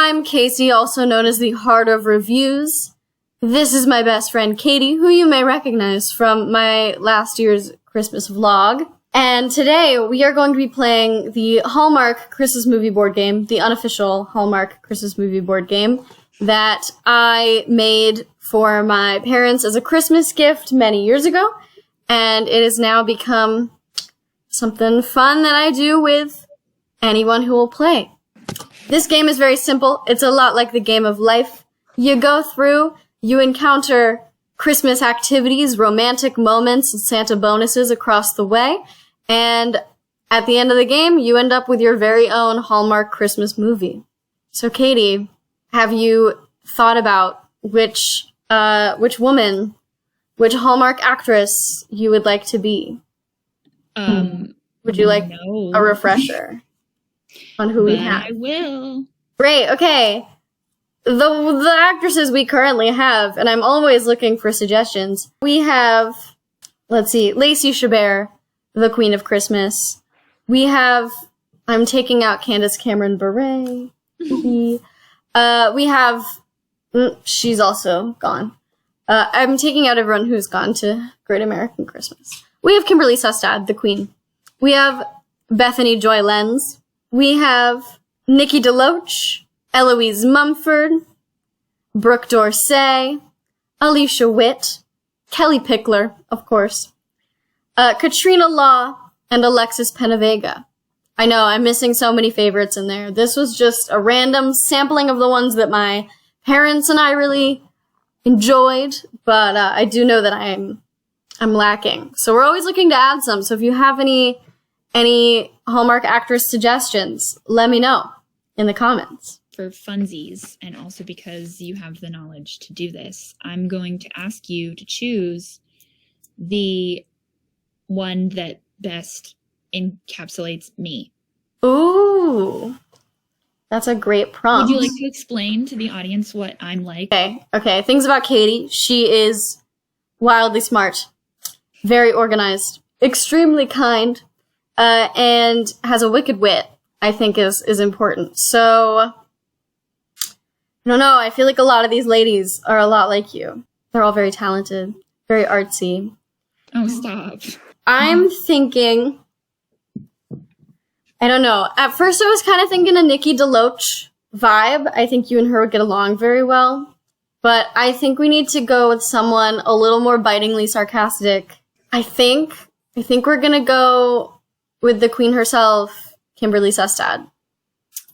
I'm Casey, also known as the Heart of Reviews. This is my best friend Katie, who you may recognize from my last year's Christmas vlog. And today we are going to be playing the Hallmark Christmas movie board game, the unofficial Hallmark Christmas movie board game that I made for my parents as a Christmas gift many years ago. And it has now become something fun that I do with anyone who will play. This game is very simple. It's a lot like the game of life. You go through, you encounter Christmas activities, romantic moments, and Santa bonuses across the way. And at the end of the game, you end up with your very own Hallmark Christmas movie. So Katie, have you thought about which woman, which Hallmark actress you would like to be? Would you like a refresher on who we have? I will. Great, okay. The actresses we currently have, and I'm always looking for suggestions. We have, let's see, Lacey Chabert, the Queen of Christmas. We have, I'm taking out Candace Cameron Bure. We have, she's also gone. I'm taking out everyone who's gone to Great American Christmas. We have Kimberley Sustad, the Queen. We have Bethany Joy Lenz. We have Nikki DeLoach, Eloise Mumford, Brooke Dorsey, Alicia Witt, Kelly Pickler, of course, Katrina Law, and Alexis Penavega. I know, I'm missing so many favorites in there. This was just a random sampling of the ones that my parents and I really enjoyed, but I do know that I'm lacking. So we're always looking to add some. So if you have any Hallmark actress suggestions, let me know in the comments. For funsies, and also because you have the knowledge to do this, I'm going to ask you to choose the one that best encapsulates me. Ooh, that's a great prompt. Would you like to explain to the audience what I'm like? Okay. Things about Katie. She is wildly smart, very organized, extremely kind, and has a wicked wit, I think is important. So, I don't know, I feel like a lot of these ladies are a lot like you. They're all very talented, very artsy. Oh, stop. I'm thinking, I don't know. At first I was kind of thinking a Nikki DeLoach vibe. I think you and her would get along very well. But I think we need to go with someone a little more bitingly sarcastic. I think we're gonna go with the Queen herself, Kimberley Sustad.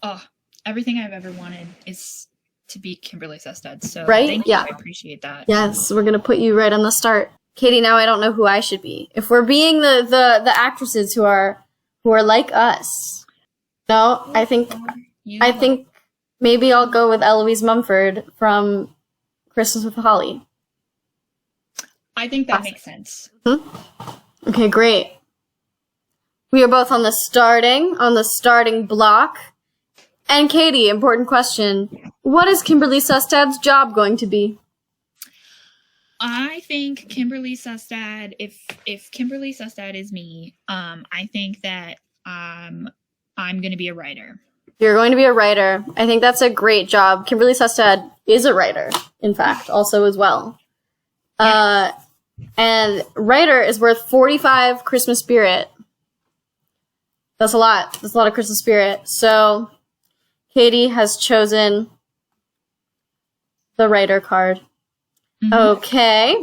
Oh, everything I've ever wanted is to be Kimberley Sustad. So right? Thank you. I appreciate that. Yes, we're gonna put you right on the start. Katie, now I don't know who I should be. If we're being the actresses who are like us. No, I think maybe I'll go with Eloise Mumford from Christmas with Holly. I think that makes sense. Okay, great. We are both on the starting block. And Katie, important question. What is Kimberley Sustad's job going to be? I think Kimberley Sustad, if Kimberley Sustad is me, I think that I'm going to be a writer. You're going to be a writer. I think that's a great job. Kimberley Sustad is a writer, in fact, also as well. Yes. And writer is worth 45 Christmas spirit. That's a lot. That's a lot of Christmas spirit. So Katie has chosen the writer card. Mm-hmm. Okay.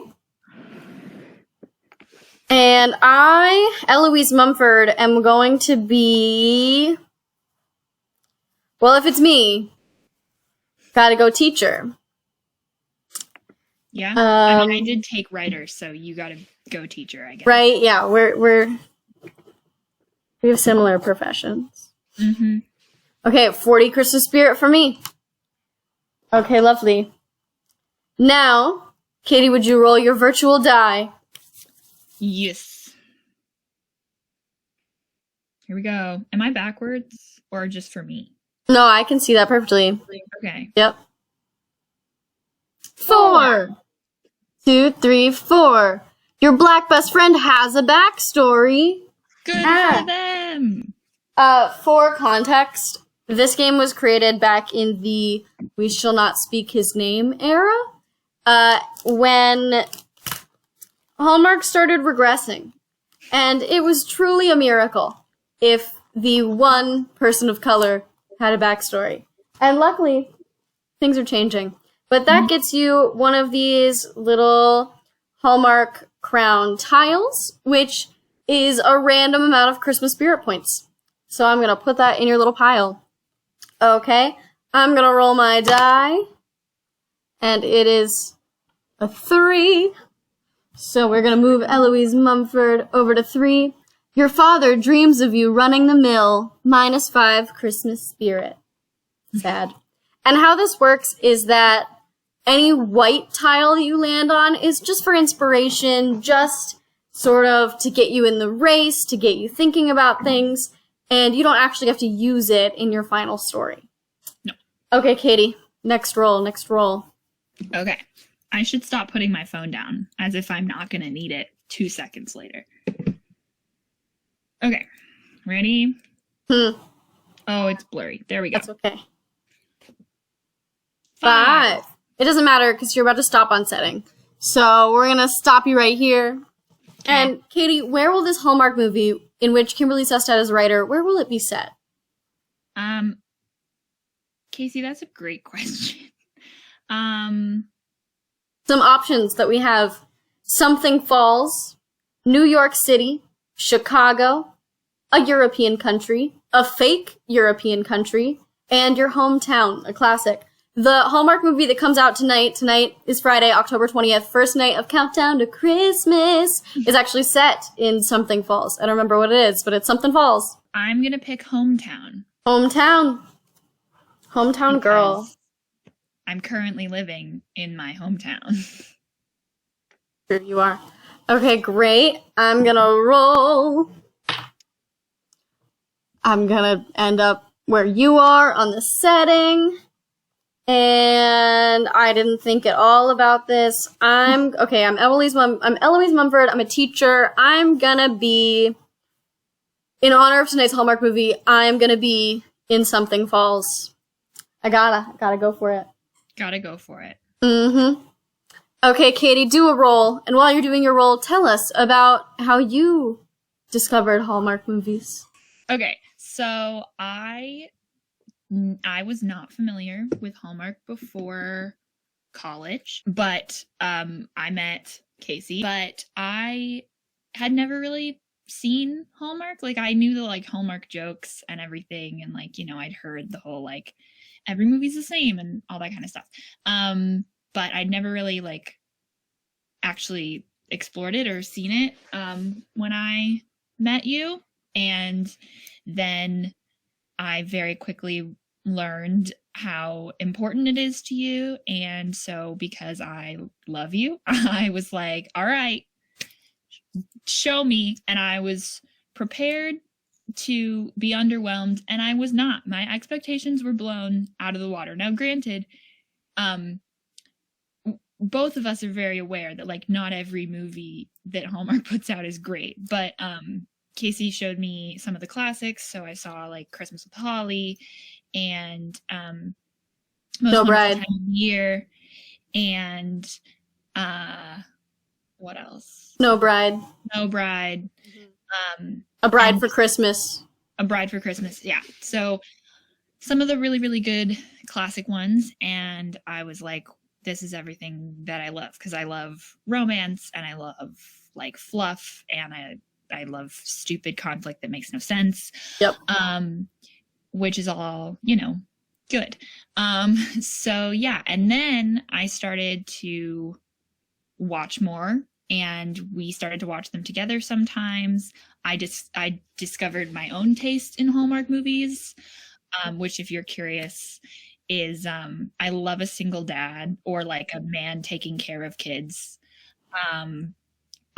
And I, Eloise Mumford, am going to be, well, if it's me, gotta go teacher. Yeah. I mean, I did take writer, so you gotta go teacher, I guess. Right? Yeah, we have similar professions. Mm-hmm. Okay, 40 Christmas spirit for me. Okay, lovely. Now, Katie, would you roll your virtual die? Yes. Here we go. Am I backwards or just for me? No, I can see that perfectly. Okay. Yep. 4. 2, 3, 4. Your black best friend has a backstory. Good for them. For context, This game was created back in the We Shall Not Speak His Name era, when Hallmark started regressing. And it was truly a miracle if the one person of color had a backstory. And luckily, things are changing. But that gets you one of these little Hallmark crown tiles, which is a random amount of Christmas spirit points. So I'm going to put that in your little pile. Okay, I'm going to roll my die. And it is a 3. So we're going to move Eloise Mumford over to 3. Your father dreams of you running the mill, -5 Christmas spirit. Sad. And how this works is that any white tile that you land on is just for inspiration, just sort of to get you in the race, to get you thinking about things, and you don't actually have to use it in your final story. No. Okay, Katie, next roll. Okay. I should stop putting my phone down, as if I'm not going to need it 2 seconds later. Okay. Ready? Oh, it's blurry. There we go. That's okay. 5. It doesn't matter because you're about to stop on setting. So we're going to stop you right here. Okay. And Katie, where will this Hallmark movie, in which Kimberley Sustad is a writer, where will it be set? Casey, that's a great question. Some options that we have: Something Falls, New York City, Chicago, a European country, a fake European country, and your hometown, a classic. The Hallmark movie that comes out tonight is Friday, October 20th, first night of Countdown to Christmas, is actually set in Something Falls. I don't remember what it is, but it's Something Falls. I'm going to pick hometown. Hometown girl. Because I'm currently living in my hometown. Here you are. Okay, great. I'm gonna roll. I'm gonna end up where you are on the setting. And I didn't think at all about this. I'm Eloise Mumford. I'm a teacher. I'm gonna be, in honor of tonight's Hallmark movie, I'm gonna be in Something Falls. I gotta go for it. Gotta go for it. Mm-hmm. Okay, Katie, do a roll. And while you're doing your roll, tell us about how you discovered Hallmark movies. Okay, so I was not familiar with Hallmark before college, but I met Casey, but I had never really seen Hallmark. Like, I knew the Hallmark jokes and everything, and I'd heard the whole every movie's the same and all that kind of stuff. But I'd never really actually explored it or seen it when I met you. And then I very quickly learned how important it is to you. And so because I love you, I was like, all right, show me. And I was prepared to be underwhelmed, and I was not. My expectations were blown out of the water. Now, granted, both of us are very aware that not every movie that Hallmark puts out is great, but Casey showed me some of the classics, so I saw Christmas with Holly and Most No Wonderful Bride. Time of Year, and what else? No Bride. No Bride. A Bride for Christmas. A Bride for Christmas, yeah. So some of the really, really good classic ones, and I was like, this is everything that I love, because I love romance, and I love fluff, and I love stupid conflict that makes no sense. Yep. Which is all, good. So yeah, and then I started to watch more, and we started to watch them together sometimes. I discovered my own taste in Hallmark movies, which, if you're curious, is I love a single dad, or a man taking care of kids.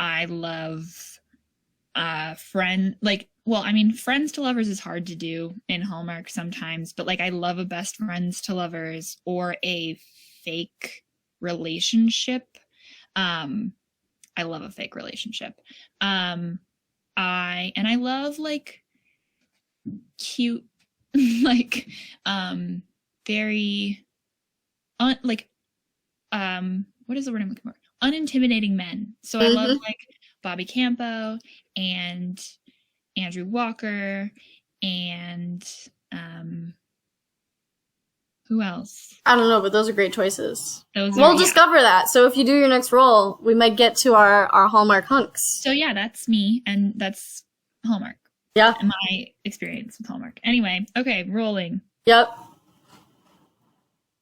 I love friends to lovers is hard to do in Hallmark sometimes, but I love a best friends to lovers or a fake relationship. I love a fake relationship. I love cute like very what is the word I'm looking for? Unintimidating men. So I love like Bobby Campo and Andrew Walker and who else? I don't know, but those are great choices. We'll discover that. So if you do your next roll, we might get to our Hallmark hunks. So yeah, that's me, and that's Hallmark. Yeah. And my experience with Hallmark. Anyway, okay, rolling. Yep.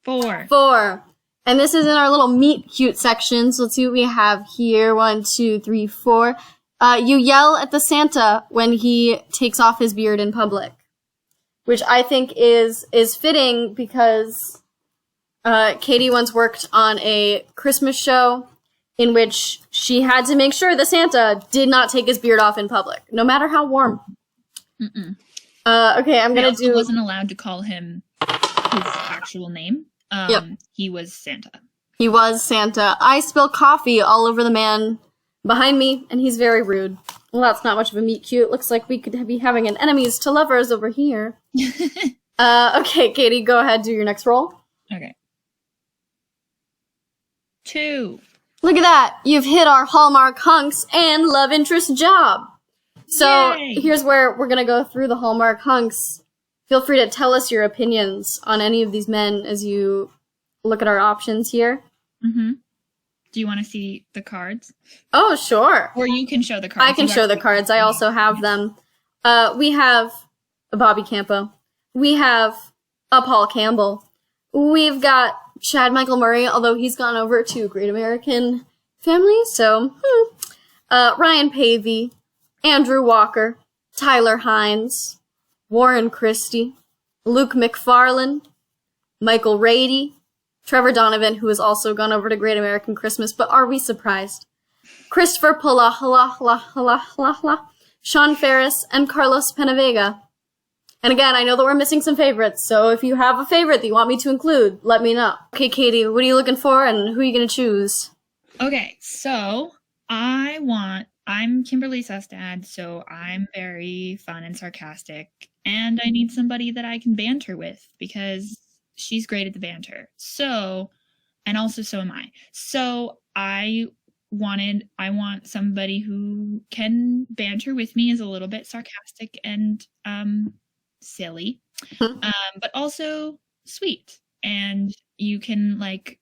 4. And this is in our little meet cute section. So let's see what we have here. 1, 2, 3, 4. You yell at the Santa when he takes off his beard in public, which I think is fitting because Katie once worked on a Christmas show in which she had to make sure the Santa did not take his beard off in public, no matter how warm. Okay, I'm gonna do. Wasn't allowed to call him his actual name. He was Santa. He was Santa. I spill coffee all over the man behind me, and he's very rude. Well, that's not much of a meet cute. Looks like we could be having an enemies to lovers over here. Okay, Katie, go ahead, do your next roll. Okay. 2. Look at that. You've hit our Hallmark hunks and love interest job. So Yay. Here's where we're going to go through the Hallmark hunks. Feel free to tell us your opinions on any of these men as you look at our options here. Do you want to see the cards? Oh, sure. Or you can show the cards. I can show the cards. I also have them. We have a Bobby Campo. We have a Paul Campbell. We've got Chad Michael Murray, although he's gone over to Great American Family. So, Ryan Pavey, Andrew Walker, Tyler Hynes, Warren Christie, Luke McFarlane, Michael Rady, Trevor Donovan, who has also gone over to Great American Christmas, but are we surprised? Christopher Palahala, Sean Ferris, and Carlos Penavega. And again, I know that we're missing some favorites, so if you have a favorite that you want me to include, let me know. Okay, Katie, what are you looking for, and who are you going to choose? Okay, so I'm Kimberley Sustad, so I'm very fun and sarcastic, and I need somebody that I can banter with, because she's great at the banter. So, and also so am I. So I want somebody who can banter with me, is a little bit sarcastic and silly, but also sweet. And you can like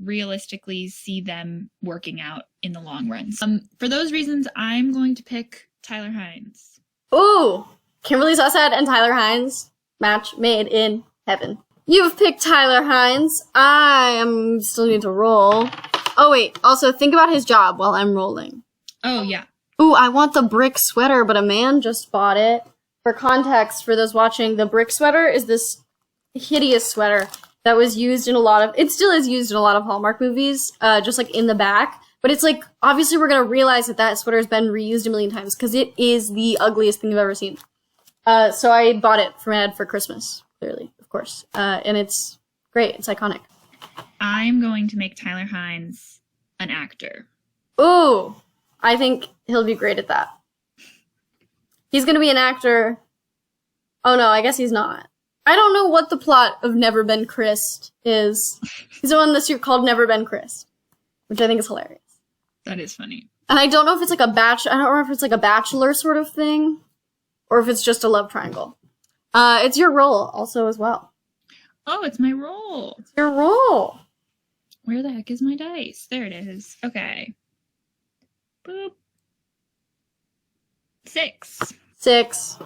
realistically see them working out in the long run. For those reasons, I'm going to pick Tyler Hynes. Ooh, Kimberley Sustad and Tyler Hynes. Match made in heaven. You've picked Tyler Hynes. I am still need to roll. Oh, wait. Also, think about his job while I'm rolling. Oh, yeah. Ooh, I want the brick sweater, but a man just bought it. For context, for those watching, the brick sweater is this hideous sweater that was used in it still is used in a lot of Hallmark movies, just like in the back. But it's like, obviously we're going to realize that sweater has been reused a million times because it is the ugliest thing I've ever seen. So I bought it from Ed for Christmas, clearly. Of course. And it's great. It's iconic. I'm going to make Tyler Hynes an actor. Ooh, I think he'll be great at that. He's going to be an actor. Oh no, I guess he's not. I don't know what the plot of Never Been Christ is. He's the one this year called Never Been Christ, which I think is hilarious. That is funny. And I don't know if it's like I don't know if it's like a bachelor sort of thing, or if it's just a love triangle. It's your role also as well. Oh, it's my roll. It's your role. Where the heck is my dice? There it is. Okay. Boop. 6. 6.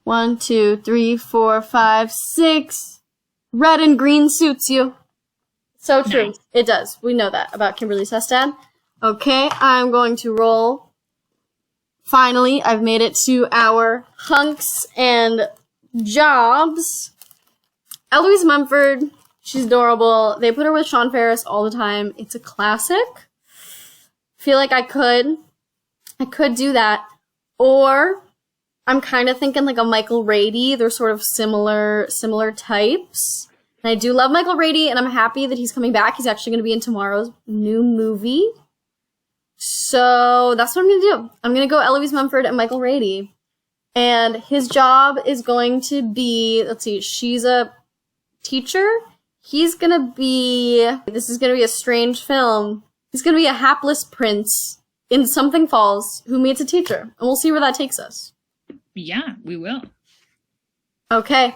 1, 2, 3, 4, 5, 6. Red and green suits you. So true. Nice. It does. We know that about Kimberley Sustad. Okay, I'm going to roll. Finally, I've made it to our hunks and jobs. Eloise Mumford, she's adorable. They put her with Sean Ferris all the time. It's a classic. Feel like I could do that. Or I'm kind of thinking like a Michael Rady. They're sort of similar types. And I do love Michael Rady, and I'm happy that he's coming back. He's actually going to be in tomorrow's new movie. So that's what I'm going to do. I'm going to go Eloise Mumford and Michael Rady. And his job is going to be, let's see, she's a teacher. He's gonna be, this is gonna be a strange film. He's gonna be a hapless prince in Something Falls who meets a teacher. And we'll see where that takes us. Yeah, we will. Okay.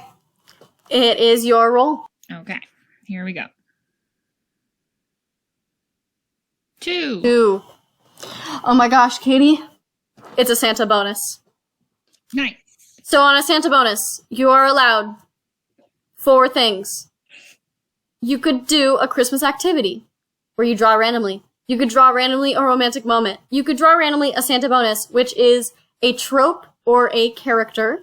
It is your role. Okay, here we go. 2. 2. Oh my gosh, Katie. It's a Santa bonus. Nice. So on a Santa bonus, you are allowed 4 things. You could do a Christmas activity where you draw randomly. You could draw randomly a romantic moment. You could draw randomly a Santa bonus, which is a trope or a character.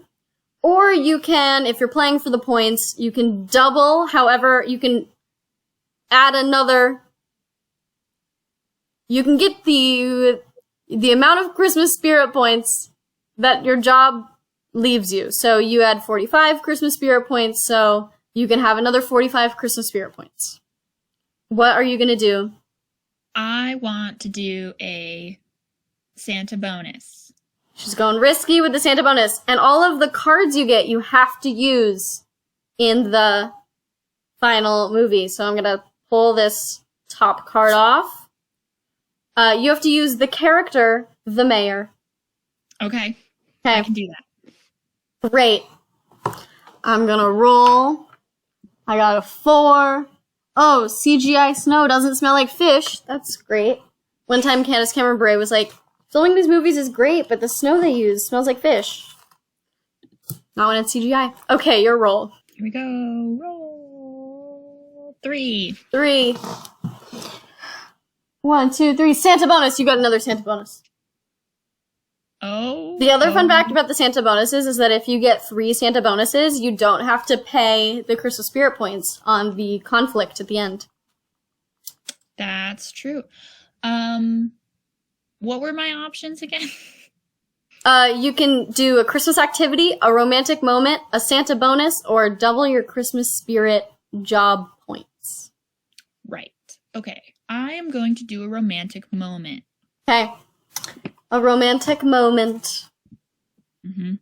Or you can, if you're playing for the points, you can double. However, you can add another. You can get the amount of Christmas spirit points that your job leaves you. So you add 45 Christmas spirit points, so you can have another 45 Christmas spirit points. What are you going to do? I want to do a Santa bonus. She's going risky with the Santa bonus. And all of the cards you get, you have to use in the final movie. So I'm going to pull this top card off. You have to use the character, the mayor. Okay. Okay. I can do that. Great. I'm going to roll. I got a 4. Oh, CGI snow doesn't smell like fish. That's great. One time Candace Cameron Bure was like, filming these movies is great, but the snow they use smells like fish. Not when it's CGI. Okay, your roll. Here we go. Roll. 3. 3. 1, 2, 3. Santa bonus. You got another Santa bonus. Oh. The other fun fact about the Santa bonuses is that if you get 3 Santa bonuses, you don't have to pay the Christmas spirit points on the conflict at the end. That's true. What were my options again? You can do a Christmas activity, a romantic moment, a Santa bonus, or double your Christmas spirit job points. Right. Okay. I am going to do a romantic moment. Okay. A romantic moment. Mm-hmm.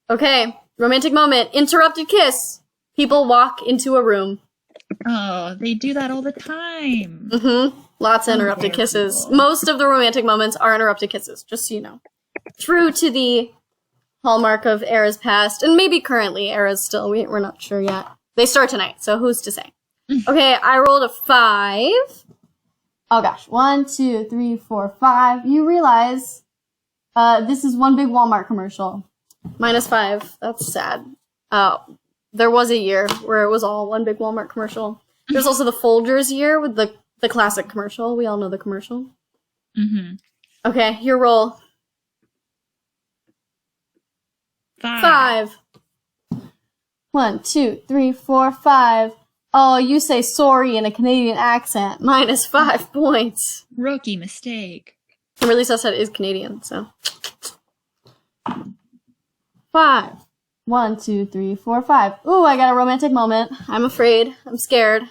Okay. Romantic moment. Interrupted kiss. People walk into a room. Oh, they do that all the time. Mm-hmm. Lots of interrupted kisses. Most of the romantic moments are interrupted kisses, just so you know. True to the hallmark of eras past, and maybe currently eras still. We're not sure yet. They start tonight, so who's to say? Okay, I rolled a 5. Oh gosh. 1, 2, 3, 4, 5. You realize this is one big Walmart commercial. -5. That's sad. There was a year where it was all one big Walmart commercial. There's also the Folgers year with the classic commercial. We all know the commercial. Mm-hmm. Okay, your roll. 5. 1, 2, 3, 4, 5. Oh, you say sorry in a Canadian accent. -5 points. Rookie mistake. Kimberley Sustad is Canadian, so. 5. 1, 2, 3, 4, 5. Ooh, I got a romantic moment. I'm afraid. I'm scared.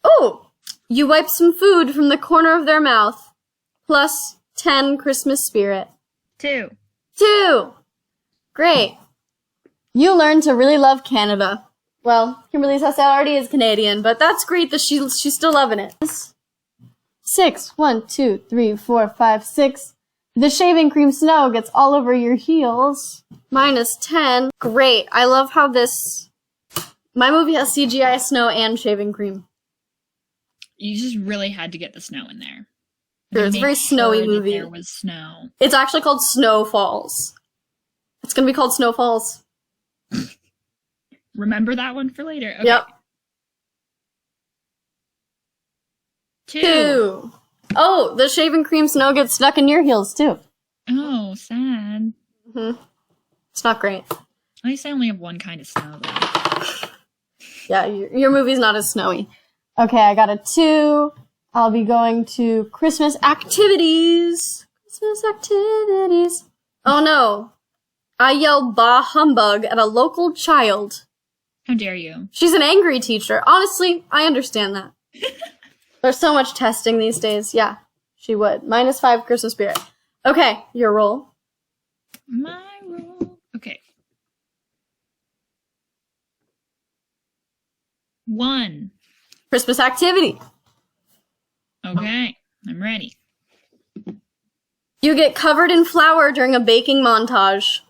Oh! You wipe some food from the corner of their mouth. Plus 10 Christmas spirit. 2. 2! Great. You learn to really love Canada. Well, Kimberley Sustad already is Canadian, but that's great that she's still loving it. 6. 1, 2, 3, 4, 5, 6. The shaving cream snow gets all over your heels. -10. Great. I love how my movie has CGI snow and shaving cream. You just really had to get the snow in there. Sure, it's a very snowy movie. There was snow. It's actually called Snow Falls. It's gonna be called Snow Falls. Remember that one for later. Okay. Yep. 2. Oh, the shaving cream snow gets stuck in your heels, too. Oh, sad. Mm-hmm. It's not great. At least I only have one kind of snow, though. Yeah, your movie's not as snowy. Okay, I got a 2. I'll be going to Christmas activities. Christmas activities. Oh, no. I yell bah humbug at a local child. How dare you? She's an angry teacher. Honestly, I understand that. There's so much testing these days. Yeah, she would. -5 Christmas spirit. Okay, your roll. My roll. Okay. 1. Christmas activity. Okay, I'm ready. You get covered in flour during a baking montage.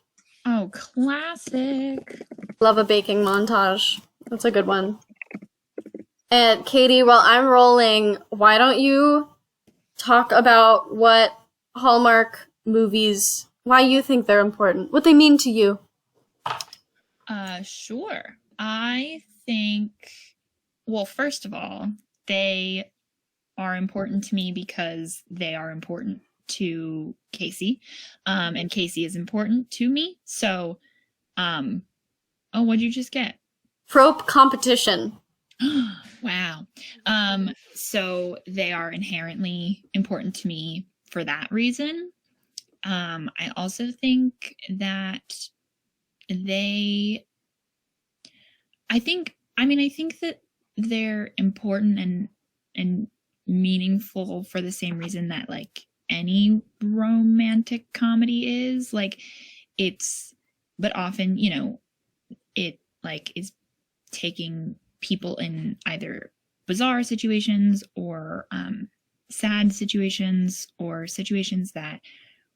Oh, classic. Love a baking montage. That's a good one. And Katie, while I'm rolling, why don't you talk about what Hallmark movies, why you think they're important, what they mean to you? Sure. I think, well, first of all, they are important to me because they are important to Casey. And Casey is important to me. So, oh, what'd you just get? Trope competition. Wow. So they are inherently important to me for that reason. I also think that I think that they're important and meaningful for the same reason that like any romantic comedy is. Like but often, it like is taking people in either bizarre situations or sad situations or situations that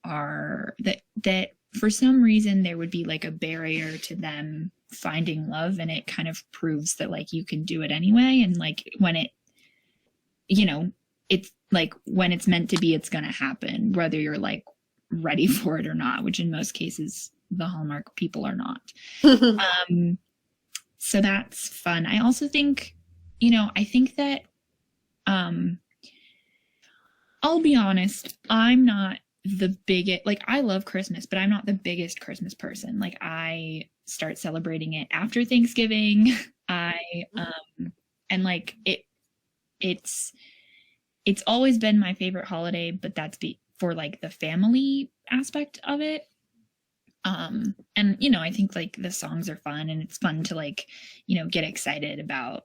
are that for some reason there would be like a barrier to them finding love, and it kind of proves that like you can do it anyway, and like when it's like when it's meant to be, it's gonna happen whether you're like ready for it or not, which in most cases the Hallmark people are not. So that's fun. I also think, I think that, I'll be honest, I'm not the biggest, like, I love Christmas, but I'm not the biggest Christmas person. Like, I start celebrating it after Thanksgiving. And like, it's always been my favorite holiday, but that's for like the family aspect of it. And I think like the songs are fun, and it's fun to like, get excited about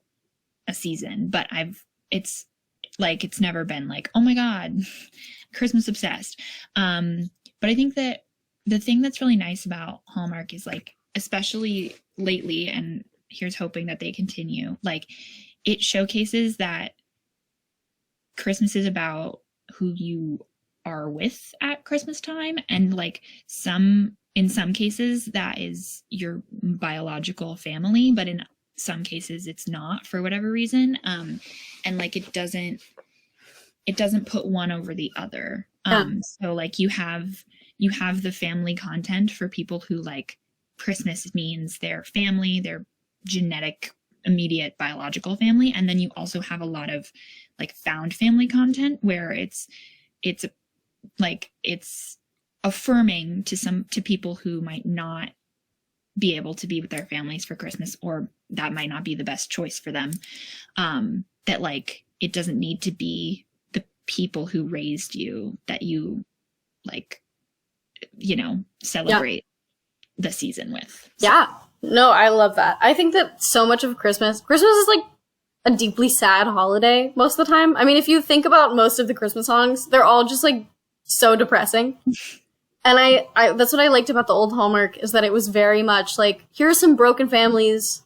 a season, but it's never been like, oh my God, Christmas obsessed. But I think that the thing that's really nice about Hallmark is like, especially lately, and here's hoping that they continue, like it showcases that Christmas is about who you are with at Christmas time, and like in some cases that is your biological family, but in some cases it's not for whatever reason. And like it doesn't put one over the other. So like you have the family content for people who like Christmas means their family, their genetic immediate biological family, and then you also have a lot of like found family content where it's affirming to people who might not be able to be with their families for Christmas, or that might not be the best choice for them. That like it doesn't need to be the people who raised you that you like, celebrate the season with. So. Yeah. No, I love that. I think that so much of Christmas is like a deeply sad holiday most of the time. I mean, if you think about most of the Christmas songs, they're all just like so depressing. And I that's what I liked about the old Hallmark, is that it was very much like, here are some broken families,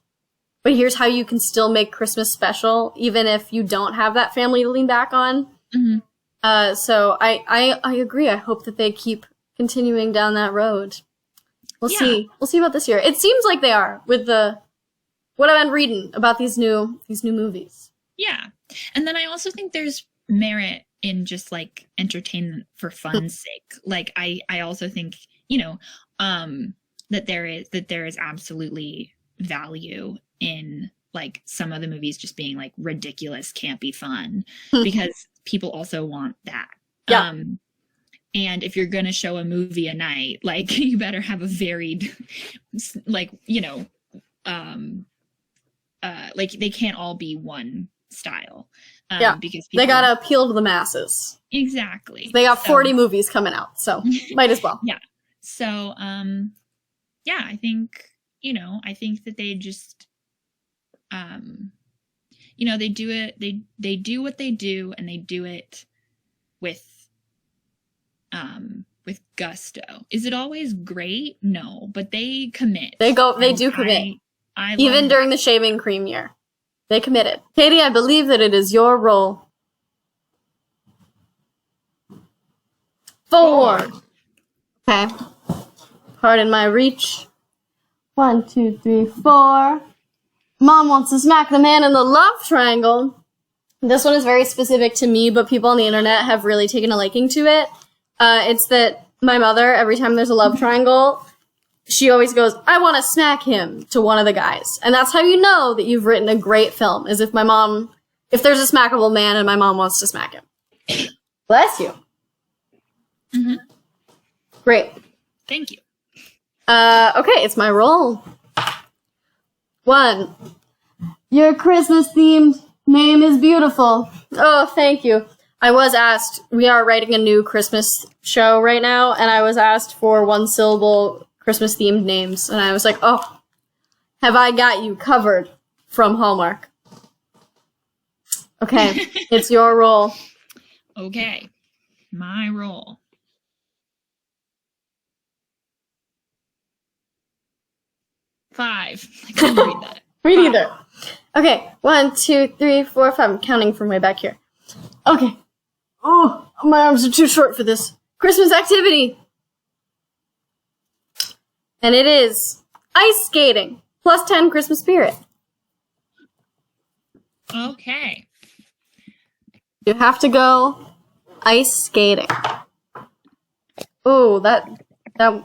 but here's how you can still make Christmas special, even if you don't have that family to lean back on. Mm-hmm. So I agree. I hope that they keep continuing down that road. We'll see. We'll see about this year. It seems like they are with what I've been reading about these new movies. Yeah. And then I also think there's merit in just like entertainment for fun's sake. Like I also think, that there is absolutely value in like some of the movies just being like ridiculous, campy fun, because people also want that. Yeah. And if you're going to show a movie a night, like you better have a varied, like, like they can't all be one style. Because they gotta appeal to the masses. Exactly. They got 40 movies coming out, so might as well. Yeah. So, I think, I think that they just, they do it, they do what they do, and they do it with with gusto. Is it always great? No, but they commit. They do commit. I Even during the shaving cream year. They committed. Katie, I believe that it is your role. 4. Okay. Pardon my reach. 1, 2, 3, 4. Mom wants to smack the man in the love triangle. This one is very specific to me, but people on the internet have really taken a liking to it. It's that my mother, every time there's a love triangle, she always goes, I want to smack him, to one of the guys. And that's how you know that you've written a great film, is if there's a smackable man and my mom wants to smack him. Bless you. Mm-hmm. Great. Thank you. Okay, it's my role. 1. Your Christmas-themed name is beautiful. Oh, thank you. I was asked, we are writing a new Christmas show right now, and I was asked for 1-syllable Christmas-themed names, and I was like, oh, have I got you covered from Hallmark. Okay, it's your role. Okay, my role. Five. I couldn't read that. Me neither. Okay, 1, 2, 3, 4, 5. I'm counting from way back here. Okay. Oh, my arms are too short for this. Christmas activity. And it is ice skating. Plus 10 Christmas spirit. Okay. You have to go ice skating. Ooh, that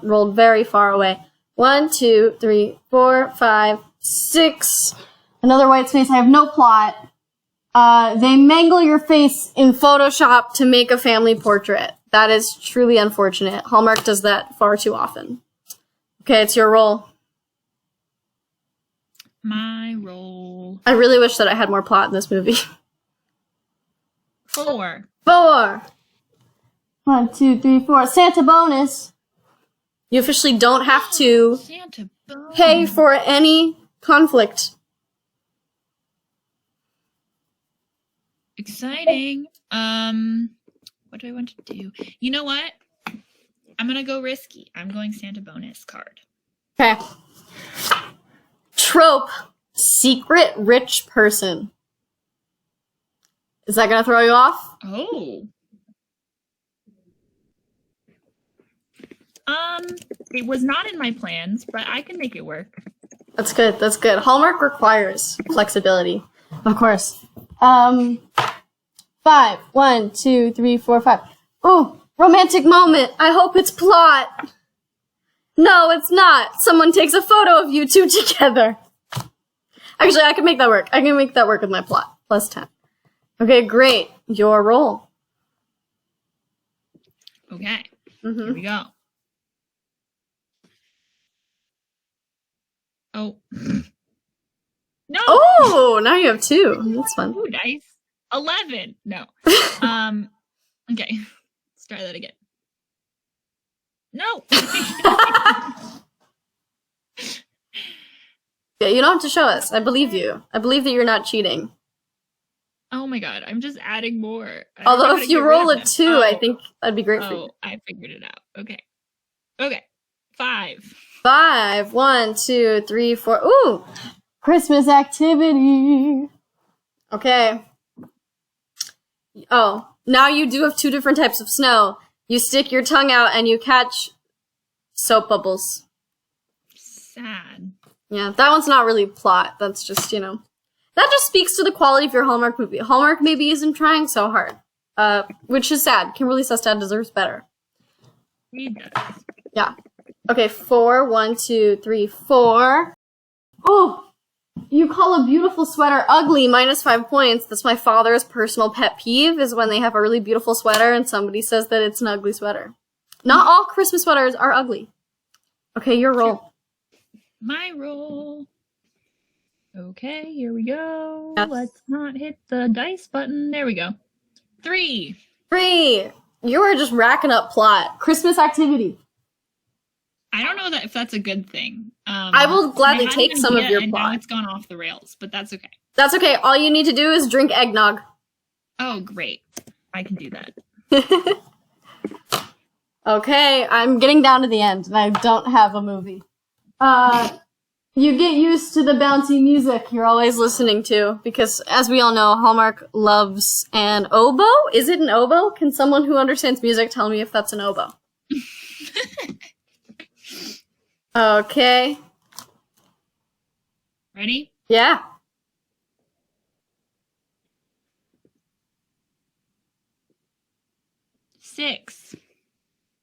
rolled very far away. 1, 2, 3, 4, 5, 6. Another white space. I have no plot. They mangle your face in Photoshop to make a family portrait. That is truly unfortunate. Hallmark does that far too often. Okay, it's your role. My role. I really wish that I had more plot in this movie. 4. 4. 1, 2, 3, 4. Santa bonus. You officially don't have to Santa bonus. pay for any conflict. Exciting. What do I want to do? You know what? I'm gonna go risky. I'm going Santa bonus card. Okay. Trope. Secret rich person. Is that gonna throw you off? Oh. It was not in my plans, but I can make it work. That's good. That's good. Hallmark requires flexibility. Of course. 5. 1, 2, 3, 4, 5. Ooh, romantic moment. I hope it's plot. No, it's not. Someone takes a photo of you two together. Actually, I can make that work. I can make that work with my plot. Plus 10. Okay, great. Your role. Okay. Mm-hmm. Here we go. Oh. No. Oh, now you have 2. That's fun. Ooh, nice. 11. No. Okay. Let's try that again. No. Yeah, you don't have to show us. I believe you. I believe that you're not cheating. Oh my god, I'm just adding more. I don't know Although how if to you get rid roll of a them. 2, I think that'd be great for you. Oh, I figured it out. Okay. Okay. 5. 5. 1, 2, 3, 4. Ooh! Christmas activity. Okay. Oh, now you do have 2 different types of snow. You stick your tongue out and you catch soap bubbles. Sad. Yeah, that one's not really plot. That's just, that just speaks to the quality of your Hallmark movie. Hallmark maybe isn't trying so hard, which is sad. Kimberley Sustad deserves better. He does. Yeah. Okay, 4. 1, 2, 3, 4. Oh, you call a beautiful sweater ugly, minus 5 points. That's my father's personal pet peeve, is when they have a really beautiful sweater and somebody says that it's an ugly sweater. Not all Christmas sweaters are ugly. Okay, your roll. My roll. Okay, here we go. Yes. Let's not hit the dice button. There we go. 3. 3. You are just racking up plot. Christmas activity. I don't know if that's a good thing. I will gladly I had take an some of idea your and now plot. it's gone off the rails, but that's okay. That's okay. All you need to do is drink eggnog. Oh, great. I can do that. Okay, I'm getting down to the end, and I don't have a movie. You get used to the bouncy music you're always listening to, because as we all know, Hallmark loves an oboe. Is it an oboe? Can someone who understands music tell me if that's an oboe? Okay. Ready? Yeah. Six.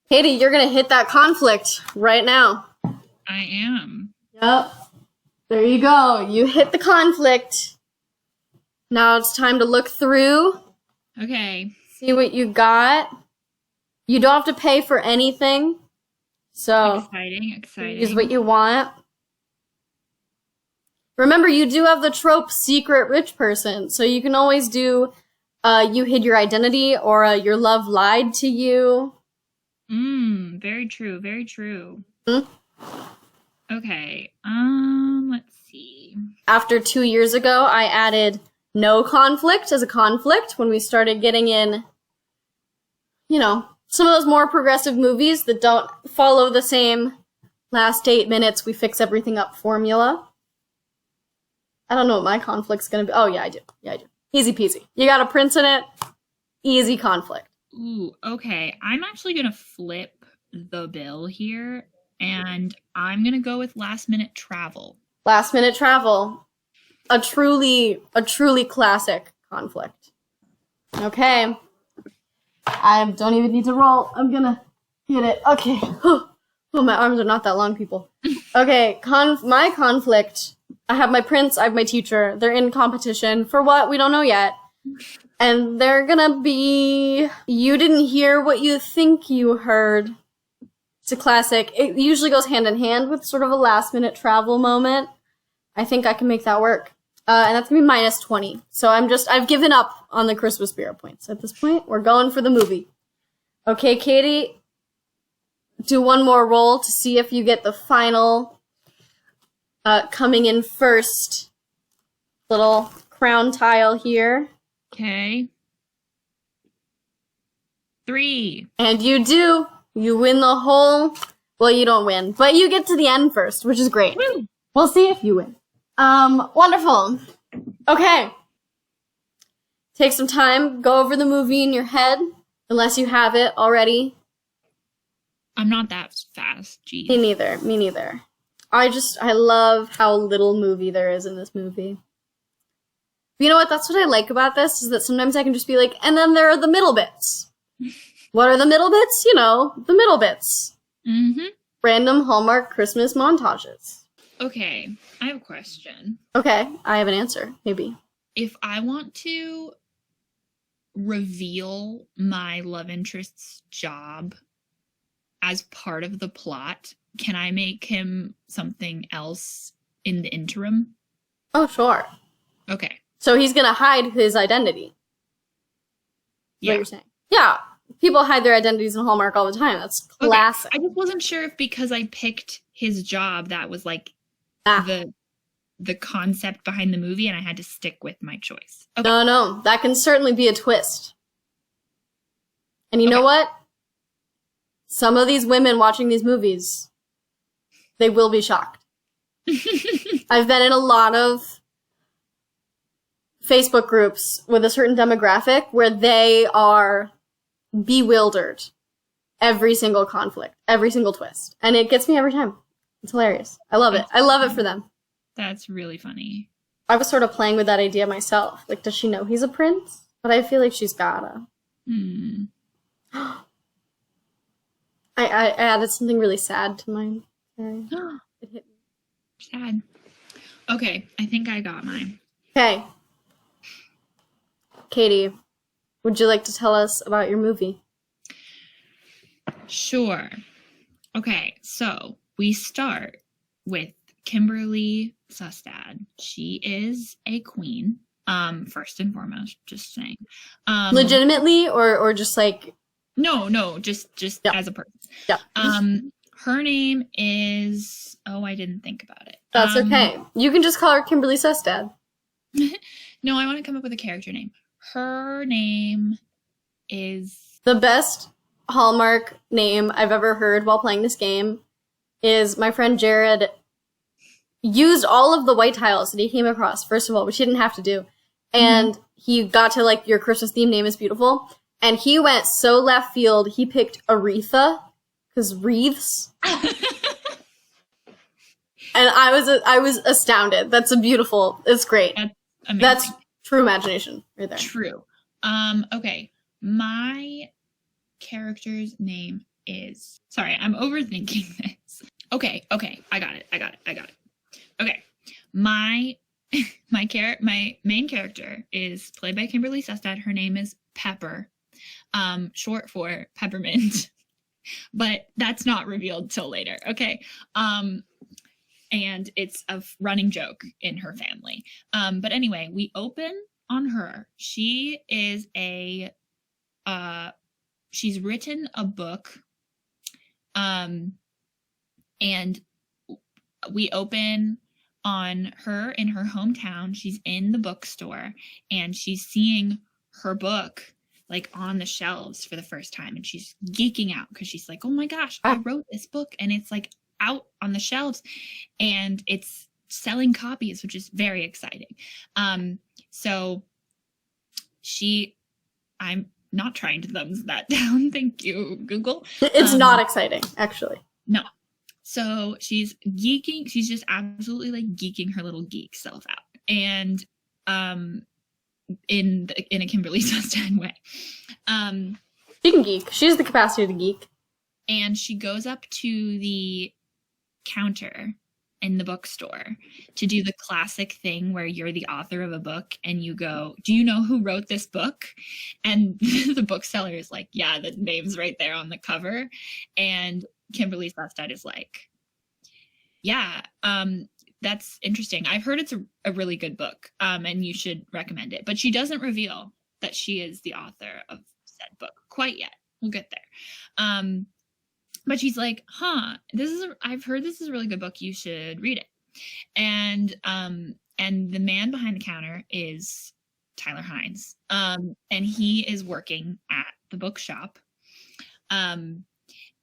Katie, you're gonna hit that conflict right now. I am. Yep. There you go. You hit the conflict. Now it's time to look through. Okay. See what you got. You don't have to pay for anything. So Exciting. use what you want. Remember, you do have the trope secret rich person. So you can always do you hid your identity or your love lied to you. Very true. Very true. Okay. Let's see. After 2 years ago, I added no conflict as a conflict when we started getting in, some of those more progressive movies that don't follow the same last 8 minutes, we fix everything up formula. I don't know what my conflict's gonna be. Oh, yeah, I do. Easy peasy. You got a prince in it, easy conflict. Ooh, okay. I'm actually gonna flip the bill here, and I'm gonna go with last minute travel. Last minute travel. A truly classic conflict. Okay. I don't even need to roll. I'm gonna hit it. Okay. Oh, my arms are not that long, people. Okay, my conflict. I have my prince, I have my teacher. They're in competition for what? We don't know yet. And they're gonna be, you didn't hear what you think you heard. It's a classic. It usually goes hand in hand with sort of a last minute travel moment. I think I can make that work. And that's gonna be minus 20. So I've given up on the Christmas spirit points at this point. We're going for the movie. Okay, Katie, do one more roll to see if you get the final coming in first little crown tile here. Okay. 3. And you do. You win the whole... Well, you don't win, but you get to the end first, which is great. Woo. We'll see if you win. Wonderful. Okay. Take some time, go over the movie in your head, unless you have it already. I'm not that fast, geez. Me neither. I love how little movie there is in this movie. You know what? That's what I like about this, is that sometimes I can just be like, and then there are the middle bits. What are the middle bits? The middle bits. Mm-hmm. Random Hallmark Christmas montages. Okay, I have a question. Okay, I have an answer, maybe. If I want to reveal my love interest's job as part of the plot, can I make him something else in the interim? Oh, sure. Okay. So he's gonna hide his identity. Yeah. What you're saying. Yeah. People hide their identities in Hallmark all the time. That's classic. Okay. I just wasn't sure if because I picked his job that was like the concept behind the movie and I had to stick with my choice. Okay. No. That can certainly be a twist. And you know what? Some of these women watching these movies, they will be shocked. I've been in a lot of Facebook groups with a certain demographic where they are bewildered every single conflict, every single twist. And it gets me every time. It's hilarious. I love it. I love it for them. That's really funny. I was sort of playing with that idea myself. Like, does she know he's a prince? But I feel like she's gotta. I added something really sad to mine. Sorry. It hit me. Sad. Okay, I think I got mine. Okay. Katie, would you like to tell us about your movie? Sure. Okay, so we start with Kimberley Sustad. She is a queen. First and foremost, just saying. Legitimately, or just like... No, just as a person. Yeah. Her name is... Oh, I didn't think about it. That's okay. You can just call her Kimberley Sustad. No, I want to come up with a character name. Her name is... The best Hallmark name I've ever heard while playing this game is my friend Jared used all of the white tiles that he came across, first of all, which he didn't have to do. And he got to, like, your Christmas theme name is beautiful. And he went so left field, he picked Aretha, because wreaths. And I was astounded. That's it's great. That's amazing. That's true imagination right there. True. Okay. My character's name is, sorry, I'm overthinking this. Okay. I got it. Okay. My main character is played by Kimberley Sustad. Her name is Pepper, short for peppermint, but that's not revealed till later. Okay. And it's a running joke in her family. But anyway, we open on her. She is she's written a book. And we open on her in her hometown. She's in the bookstore and she's seeing her book like on the shelves for the first time. And she's geeking out because she's like, oh my gosh, I wrote this book and it's like out on the shelves and it's selling copies, which is very exciting. So I'm not trying to thumbs that down. Thank you, Google. It's not exciting, actually. No. So she's geeking. She's just absolutely like geeking her little geek self out. And in a Kimberley Sustad way. She can geek. She has the capacity to geek. And she goes up to the counter in the bookstore to do the classic thing where you're the author of a book and you go, do you know who wrote this book? And the bookseller is like, yeah, the name's right there on the cover. And Kimberley Sustad is like, yeah, that's interesting. I've heard it's a really good book, and you should recommend it. But she doesn't reveal that she is the author of said book quite yet. We'll get there. But she's like, I've heard this is a really good book. You should read it. And the man behind the counter is Tyler Hynes. And he is working at the bookshop. And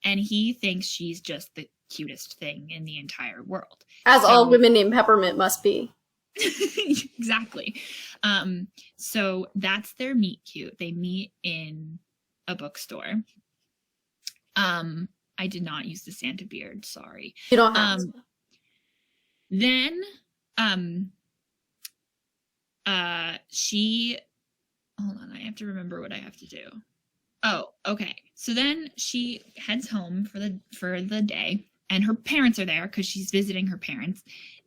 he thinks she's just the cutest thing in the entire world. As all women named Peppermint must be. Exactly. So that's their meet cute. They meet in a bookstore. I did not use the Santa beard, sorry. You don't have to. Then she, hold on, I have to remember what I have to do. Oh, okay. So then she heads home for the day, and her parents are there because she's visiting her parents,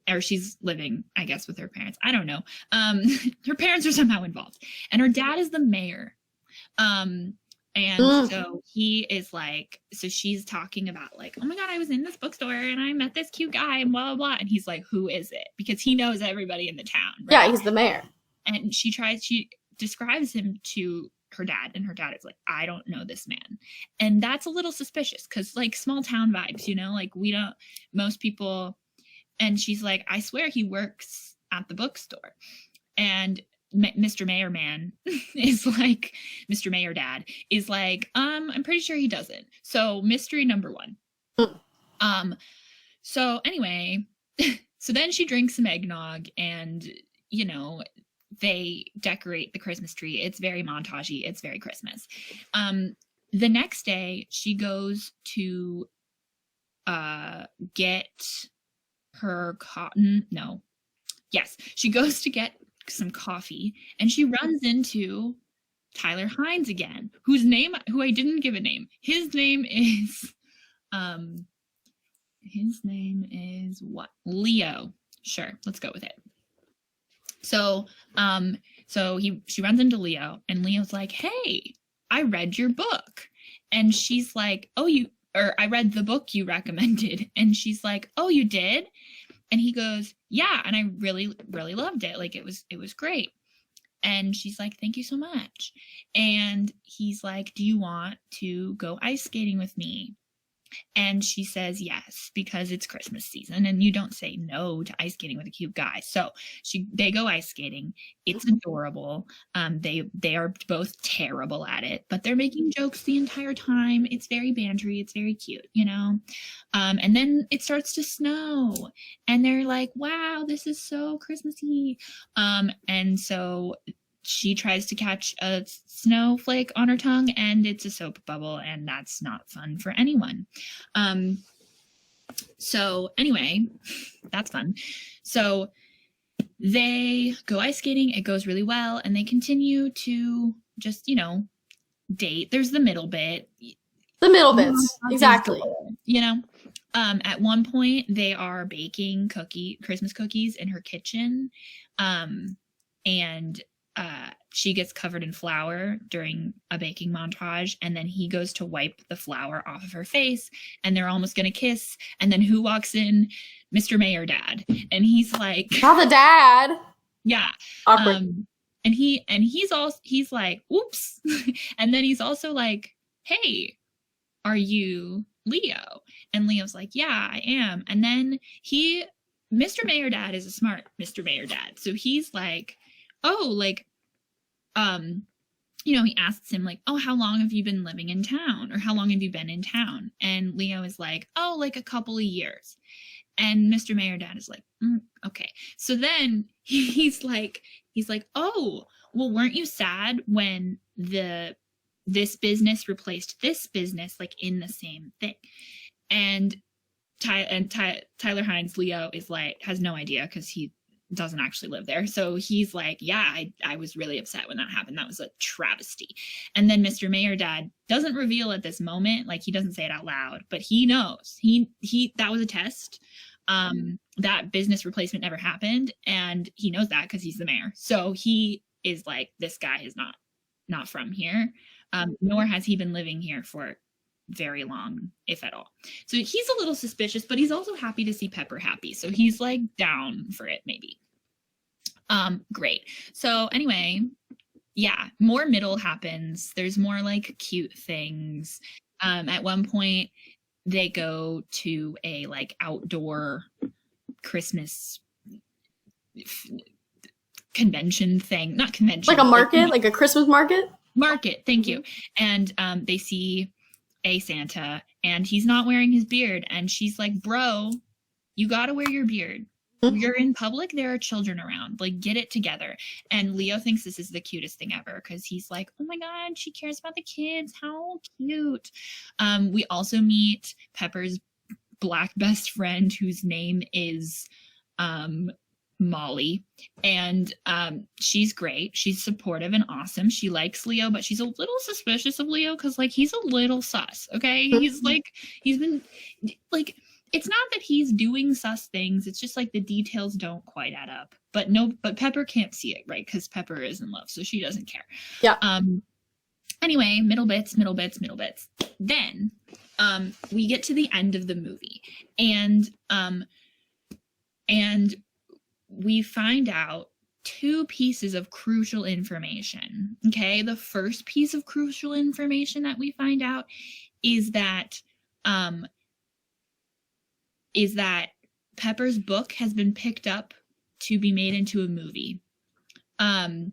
or she's living, I guess, with her parents. I don't know. Her parents are somehow involved, and her dad is the mayor. And so he is like, so she's talking about like, oh my God, I was in this bookstore and I met this cute guy and blah, blah, blah. And he's like, who is it? Because he knows everybody in the town. Right? Yeah, he's the mayor. And she describes him to her dad, and her dad is like, I don't know this man. And that's a little suspicious because like small town vibes, you know, like most people. And she's like, I swear he works at the bookstore. And Mr. Mayor Man is like, Mr. Mayor Dad is like, I'm pretty sure he doesn't. So mystery number one. So anyway, so then she drinks some eggnog and, you know, they decorate the Christmas tree. It's very montagey. It's very Christmas. The next day she goes to get her cotton. No. Yes. She goes to get some coffee and she runs into Tyler Hynes again, who I didn't give a name. His name is what? Leo. Sure, let's go with it. So she runs into Leo, and Leo's like, hey, I read your book. And she's like, I read the book you recommended. And she's like, oh, you did? And he goes, yeah, and I really, really loved it. Like, it was great. And she's like, thank you so much. And he's like, do you want to go ice skating with me? And she says yes, because it's Christmas season and you don't say no to ice skating with a cute guy. So they go ice skating. It's adorable. They are both terrible at it, but they're making jokes the entire time. It's very bantery. It's very cute, you know? And then it starts to snow and they're like, wow, this is so Christmassy. And so she tries to catch a snowflake on her tongue and it's a soap bubble, and that's not fun for anyone. So anyway, that's fun. So they go ice skating. It goes really well, and they continue to just, you know, date. There's the middle bit. The middle bits, exactly. You know, at one point they are baking Christmas cookies in her kitchen, and she gets covered in flour during a baking montage, and then he goes to wipe the flour off of her face, and they're almost gonna kiss, and then who walks in? Mr. Mayor Dad, and he's like, not the dad. Yeah, awkward. And he's like, oops, and then he's also like, hey, are you Leo? And Leo's like, yeah, I am. And then Mr. Mayor Dad is a smart Mr. Mayor Dad, so he's like, oh, like, you know, he asks him like, oh, how long have you been living in town? Or how long have you been in town? And Leo is like, oh, like a couple of years. And Mr. Mayor Dad is like, okay. So then he's like, oh, well, weren't you sad when this business replaced this business, like in the same thing? And Tyler Hynes, Leo, is like, has no idea because he doesn't actually live there. So he's like, yeah, I was really upset when that happened. That was a travesty. And then Mr. Mayor Dad doesn't reveal at this moment, like he doesn't say it out loud, but he knows. He that was a test. That business replacement never happened, and he knows that because he's the mayor. So he is like, this guy is not from here, nor has he been living here for very long, if at all. So he's a little suspicious, but he's also happy to see Pepper happy. So he's like down for it, maybe. Great. So anyway, yeah, more middle happens. There's more like cute things. At one point they go to a like outdoor Christmas convention thing, not convention, like a market, like a Christmas market. Thank you. And they see a Santa, and he's not wearing his beard, and she's like, bro, you gotta wear your beard. You're in public, there are children around, like, get it together. And Leo thinks this is the cutest thing ever because he's like, oh my god, she cares about the kids, how cute. We also meet Pepper's black best friend, whose name is Molly, and she's great. She's supportive and awesome. She likes Leo, but she's a little suspicious of Leo because like he's a little sus. Okay, he's been like, it's not that he's doing sus things, it's just like the details don't quite add up. But Pepper can't see it, right? Because Pepper is in love, so she doesn't care. Yeah. Anyway, middle bits. Then we get to the end of the movie, and we find out two pieces of crucial information. Okay, the first piece of crucial information that we find out is that Pepper's book has been picked up to be made into a movie. And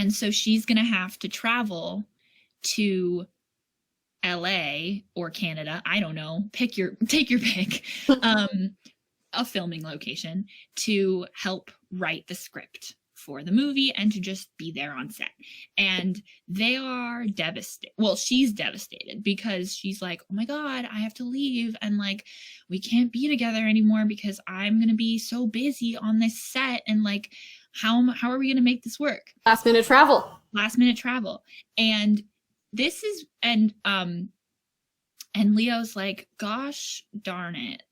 so she's gonna have to travel to LA or Canada, I don't know, take your pick. A filming location to help write the script for the movie and to just be there on set. And they are devastated. Well, she's devastated because she's like, oh my god, I have to leave, and like we can't be together anymore because I'm gonna be so busy on this set, and like how are we gonna make this work? Last minute travel. And this is and Leo's like, gosh darn it,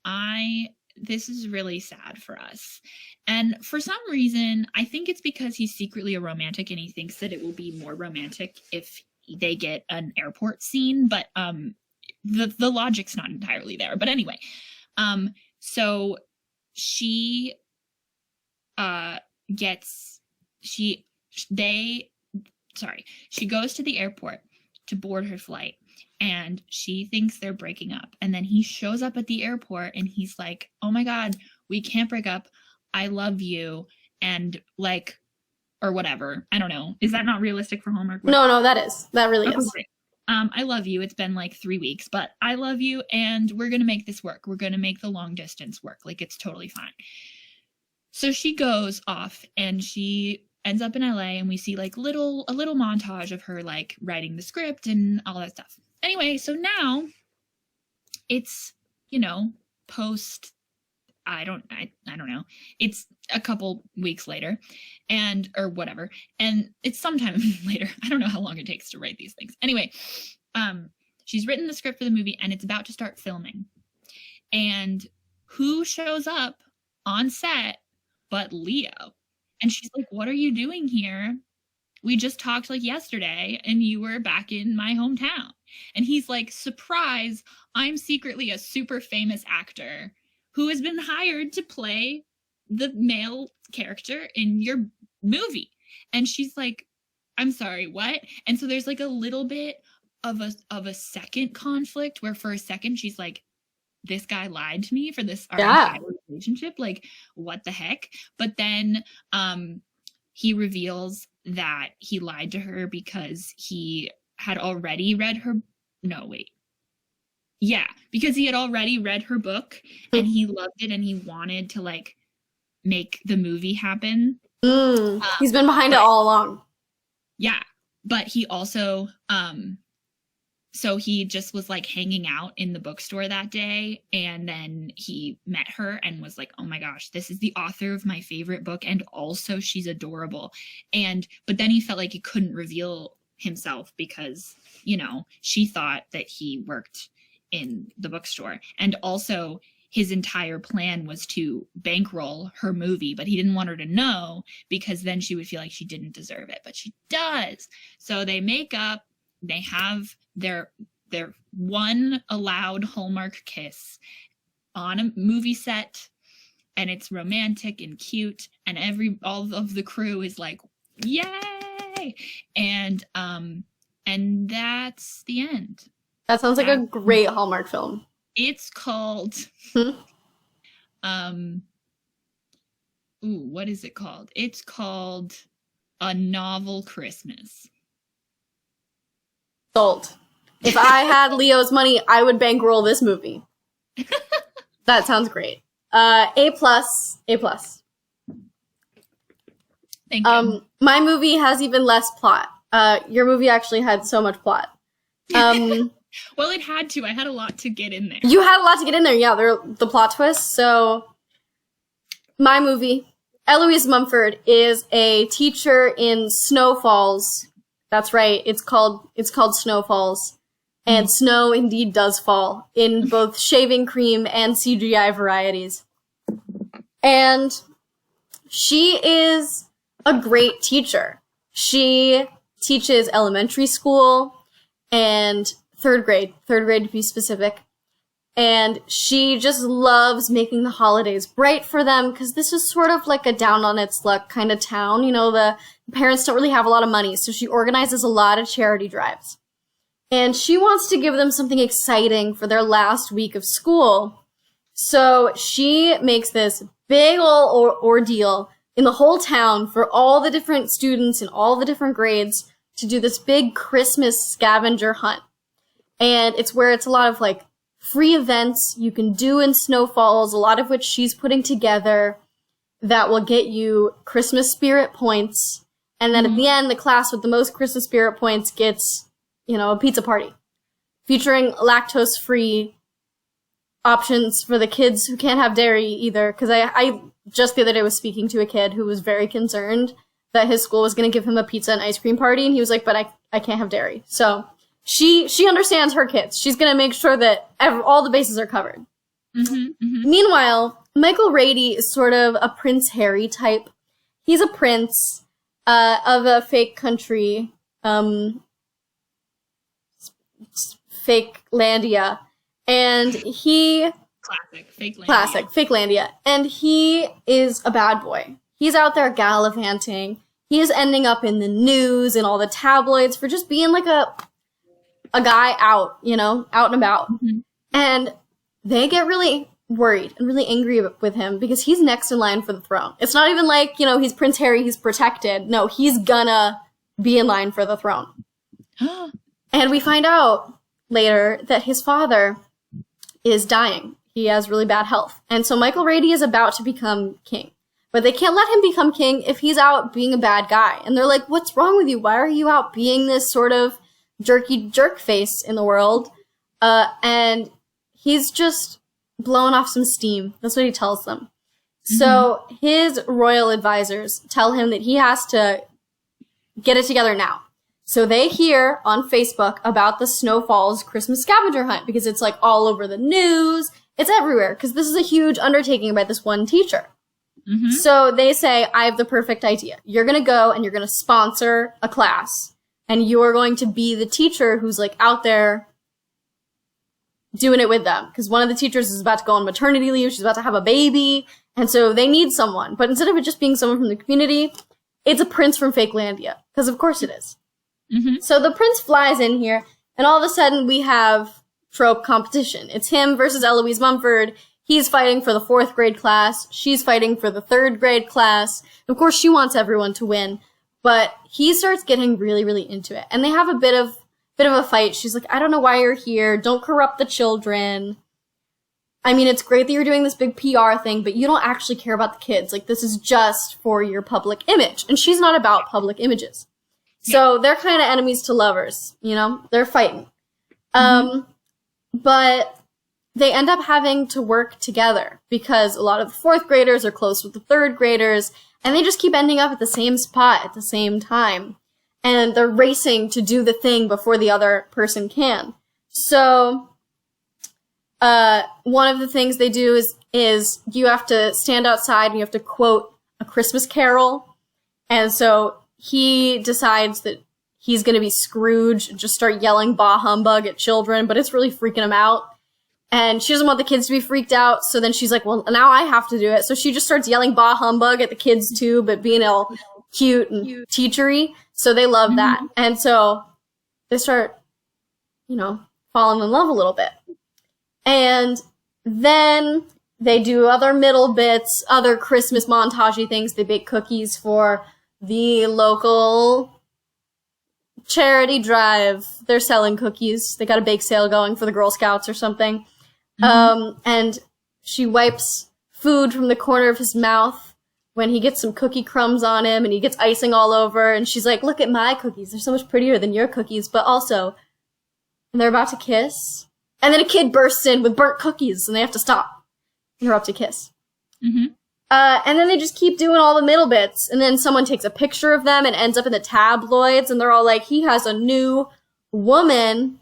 this is really sad for us. And for some reason, I think it's because he's secretly a romantic and he thinks that it will be more romantic if they get an airport scene, but the logic's not entirely there. But anyway, so she she goes to the airport to board her flight, and she thinks they're breaking up. And then he shows up at the airport and he's like, oh my God, we can't break up. I love you. And like, or whatever. I don't know. Is that not realistic for Hallmark? No, that is. That really is. Great. I love you. It's been like 3 weeks, but I love you and we're going to make this work. We're going to make the long distance work. Like, it's totally fine. So she goes off and she ends up in LA, and we see like a little montage of her like writing the script and all that stuff. Anyway, so now it's, post, I don't know. It's a couple weeks later or whatever. And it's sometime later. I don't know how long it takes to write these things. Anyway, she's written the script for the movie and it's about to start filming. And who shows up on set but Leo? And she's like, what are you doing here? We just talked like yesterday and you were back in my hometown. And he's like, surprise, I'm secretly a super famous actor who has been hired to play the male character in your movie. And she's like, I'm sorry, what? And so there's like a little bit of a second conflict where for a second she's like, this guy lied to me for this our entire relationship. Like, what the heck? But then he reveals that he lied to her because he had already read her. No, wait. Yeah, because he had already read her book and he loved it and he wanted to like make the movie happen. He's been behind it all along. Yeah, but he also so he just was like hanging out in the bookstore that day, and then he met her and was like, oh my gosh, this is the author of my favorite book, and also she's adorable. But then he felt like he couldn't reveal himself because, she thought that he worked in the bookstore. And also his entire plan was to bankroll her movie, but he didn't want her to know because then she would feel like she didn't deserve it, but she does. So they make up, they have their one allowed Hallmark kiss on a movie set, and it's romantic and cute, and all of the crew is like, yay! And that's the end. That sounds like a great Hallmark film. It's called what is it called? It's called A Novel Christmas. Sold. If I had Leo's money, I would bankroll this movie. That sounds great. A+. Thank you. My movie has even less plot. Your movie actually had so much plot. Well, it had to. I had a lot to get in there. You had a lot to get in there. Yeah, the plot twists. So, my movie, Eloise Mumford, is a teacher in Snow Falls. That's right. It's called Snow Falls. And snow indeed does fall in both shaving cream and CGI varieties. And she is a great teacher. She teaches elementary school and third grade to be specific. And she just loves making the holidays bright for them because this is sort of like a down on its luck kind of town. The parents don't really have a lot of money, so she organizes a lot of charity drives. And she wants to give them something exciting for their last week of school. So she makes this big old ordeal in the whole town for all the different students in all the different grades to do this big Christmas scavenger hunt. And it's where it's a lot of like free events you can do in Snow Falls, a lot of which she's putting together that will get you Christmas spirit points. And then at the end, the class with the most Christmas spirit points gets, a pizza party featuring lactose-free options for the kids who can't have dairy either. Because I just the other day was speaking to a kid who was very concerned that his school was going to give him a pizza and ice cream party. And he was like, but I can't have dairy. So she understands her kids. She's going to make sure that all the bases are covered. Meanwhile, Michael Rady is sort of a Prince Harry type. He's a prince of a fake country, Fake-landia. And he... Classic, Fake-landia. And he is a bad boy. He's out there gallivanting. He is ending up in the news and all the tabloids for just being like a a guy out, out and about. Mm-hmm. And they get really worried and really angry with him because he's next in line for the throne. It's not even like, he's Prince Harry, he's protected. No, he's gonna be in line for the throne. And we find out later that his father is dying. He has really bad health. And so Michael Rady is about to become king. But they can't let him become king if he's out being a bad guy. And they're like, what's wrong with you? Why are you out being this sort of jerky jerk face in the world? And he's just blowing off some steam. That's what he tells them. Mm-hmm. So his royal advisors tell him that he has to get it together now. So they hear on Facebook about the Snow Falls Christmas scavenger hunt because it's like all over the news. It's everywhere because this is a huge undertaking by this one teacher. Mm-hmm. So they say, I have the perfect idea. You're going to go and you're going to sponsor a class and you're going to be the teacher who's like out there doing it with them. Because one of the teachers is about to go on maternity leave. She's about to have a baby. And so they need someone. But instead of it just being someone from the community, it's a prince from Fakelandia. Because of course it is. Mm-hmm. So the prince flies in here and all of a sudden we have trope competition. It's him versus Eloise Mumford. He's fighting for the 4th grade class. She's fighting for the 3rd grade class. Of course, she wants everyone to win, but he starts getting really, really into it. And they have a bit of a fight. She's like, I don't know why you're here. Don't corrupt the children. I mean, it's great that you're doing this big PR thing, but you don't actually care about the kids. Like, this is just for your public image. And she's not about public images. So they're kind of enemies to lovers, They're fighting. Mm-hmm. But they end up having to work together because a lot of the 4th graders are close with the 3rd graders, and they just keep ending up at the same spot at the same time. And they're racing to do the thing before the other person can. So, one of the things they do is you have to stand outside and you have to quote a Christmas carol. And so he decides that he's going to be Scrooge and just start yelling bah humbug at children, but it's really freaking him out. And she doesn't want the kids to be freaked out, so then she's like, well, now I have to do it. So she just starts yelling bah humbug at the kids too, but being all cute and teachery. So they love that. And so they start, falling in love a little bit. And then they do other middle bits, other Christmas montage-y things. They bake cookies for the local charity drive. They're selling cookies. They got a bake sale going for the Girl Scouts or something. Mm-hmm. And she wipes food from the corner of his mouth when he gets some cookie crumbs on him and he gets icing all over. And she's like, look at my cookies. They're so much prettier than your cookies. But also, and they're about to kiss. And then a kid bursts in with burnt cookies and they have to stop. They're up to kiss. Mm-hmm. And then they just keep doing all the middle bits. And then someone takes a picture of them and ends up in the tabloids. And they're all like, he has a new woman.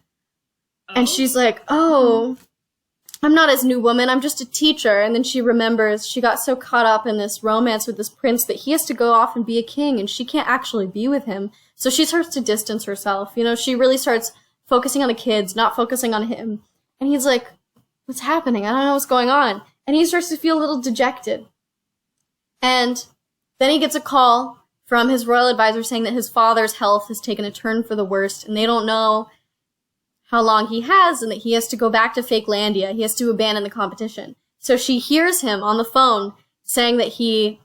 Oh. And she's like, oh, I'm not his new woman. I'm just a teacher. And then she remembers she got so caught up in this romance with this prince that he has to go off and be a king. And she can't actually be with him. So she starts to distance herself. She really starts focusing on the kids, not focusing on him. And he's like, what's happening? I don't know what's going on. And he starts to feel a little dejected. And then he gets a call from his royal advisor saying that his father's health has taken a turn for the worst, and they don't know how long he has, and that he has to go back to Fakelandia. He has to abandon the competition. So she hears him on the phone saying that he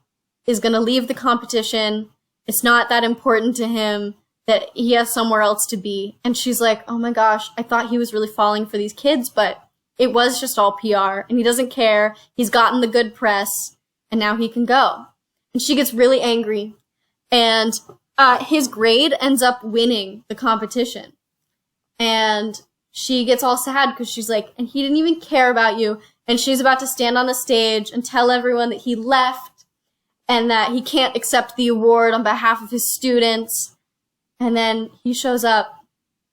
is going to leave the competition. It's not that important to him, that he has somewhere else to be. And she's like, oh my gosh, I thought he was really falling for these kids, but it was just all PR, and he doesn't care. He's gotten the good press. And now he can go. And she gets really angry. And his grade ends up winning the competition. And she gets all sad because she's like, and he didn't even care about you. And she's about to stand on the stage and tell everyone that he left and that he can't accept the award on behalf of his students. And then he shows up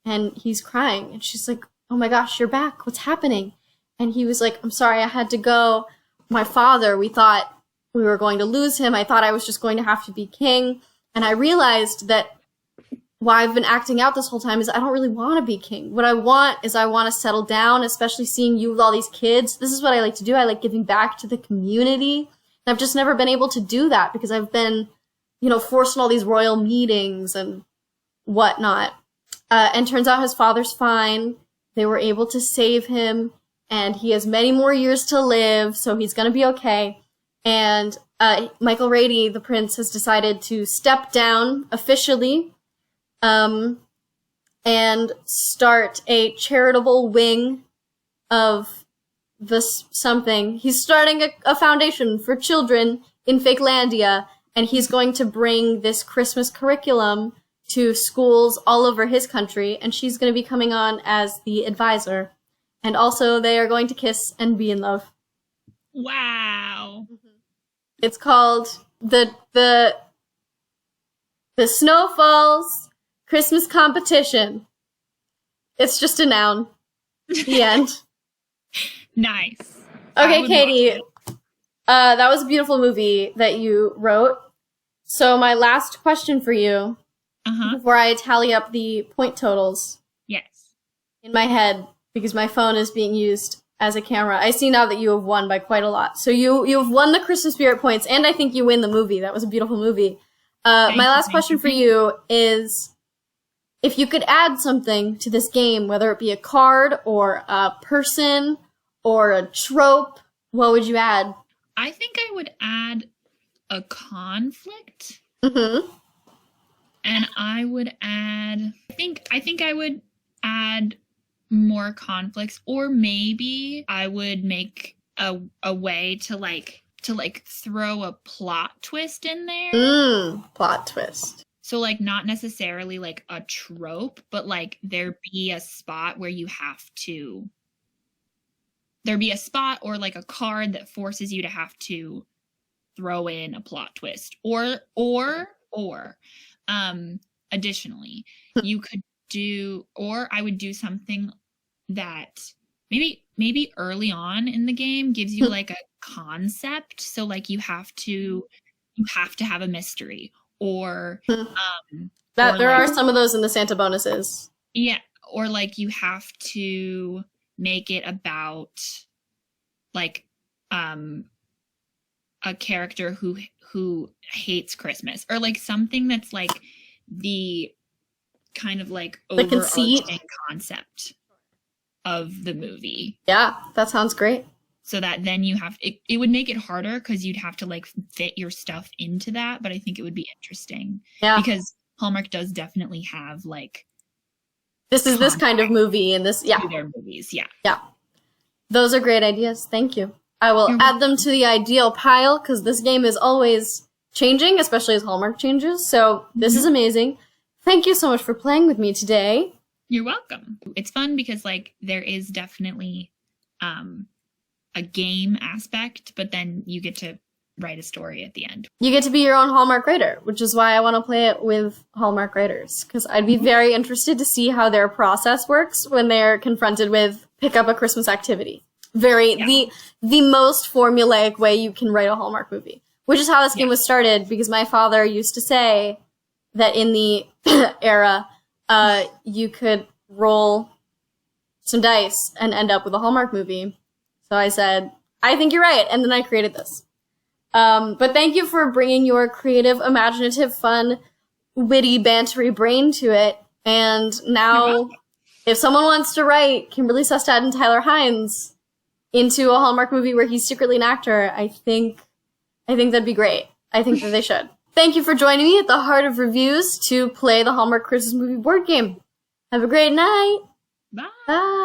and he's crying. And she's like, oh my gosh, you're back. What's happening? And he was like, I'm sorry, I had to go. My father, we thought we were going to lose him. I thought I was just going to have to be king. And I realized that why I've been acting out this whole time is I don't really want to be king. What I want is I want to settle down, especially seeing you with all these kids. This is what I like to do. I like giving back to the community. And I've just never been able to do that because I've been, forced in all these royal meetings and whatnot. And turns out his father's fine. They were able to save him, and he has many more years to live, so he's gonna be okay. And Michael Rady, the prince, has decided to step down officially, and start a charitable wing of this something. He's starting a foundation for children in Fakelandia, and he's going to bring this Christmas curriculum to schools all over his country, and she's going to be coming on as the advisor. And also, they are going to kiss and be in love. Wow. It's called the Snow Falls Christmas Competition. It's just a noun. The end. Nice. Okay, Katie. That was a beautiful movie that you wrote. So my last question for you, before I tally up the point totals. Yes. In my head, because my phone is being used as a camera. I see now that you have won by quite a lot. So you've won the Christmas spirit points, and I think you win the movie. That was a beautiful movie. My last question for you is, if you could add something to this game, whether it be a card or a person or a trope, what would you add? I think I would add a conflict. Mm-hmm. And I would add, I think I would add more conflicts, or maybe I would make a way to throw a plot twist in there. Plot twist. So like not necessarily like a trope, but like there be a spot where you have to, there be a spot or like a card that forces you to have to throw in a plot twist, or additionally, you could do, or I would do something that maybe early on in the game gives you like a concept. So like you have to have a mystery, or that there are some of those in the Santa bonuses. Yeah, or like you have to make it about like a character who hates Christmas, or like something that's like the kind of like overarching concept of the movie. Yeah, that sounds great. So that then you have it would make it harder because you'd have to like fit your stuff into that, but I think it would be interesting. Yeah. Because Hallmark does definitely have like this is this kind of movie and this their movies, yeah. Yeah. Those are great ideas. Thank you. I will add them to the ideal pile because this game is always changing, especially as Hallmark changes. So this is amazing. Thank you so much for playing with me today. You're welcome. It's fun because like there is definitely a game aspect, but then you get to write a story at the end. You get to be your own Hallmark writer, which is why I want to play it with Hallmark writers, because I'd be very interested to see how their process works when they're confronted with pick up a Christmas activity. The most formulaic way you can write a Hallmark movie, which is how this game was started, because my father used to say that in the era, you could roll some dice and end up with a Hallmark movie. So I said, I think you're right, and then I created this. But thank you for bringing your creative, imaginative, fun, witty, bantery brain to it. And now, if someone wants to write Kimberley Sustad and Tyler Hynes into a Hallmark movie where he's secretly an actor, I think that'd be great. I think that they should. Thank you for joining me at the Heart of Reviews to play the Hallmark Christmas movie board game. Have a great night. Bye. Bye.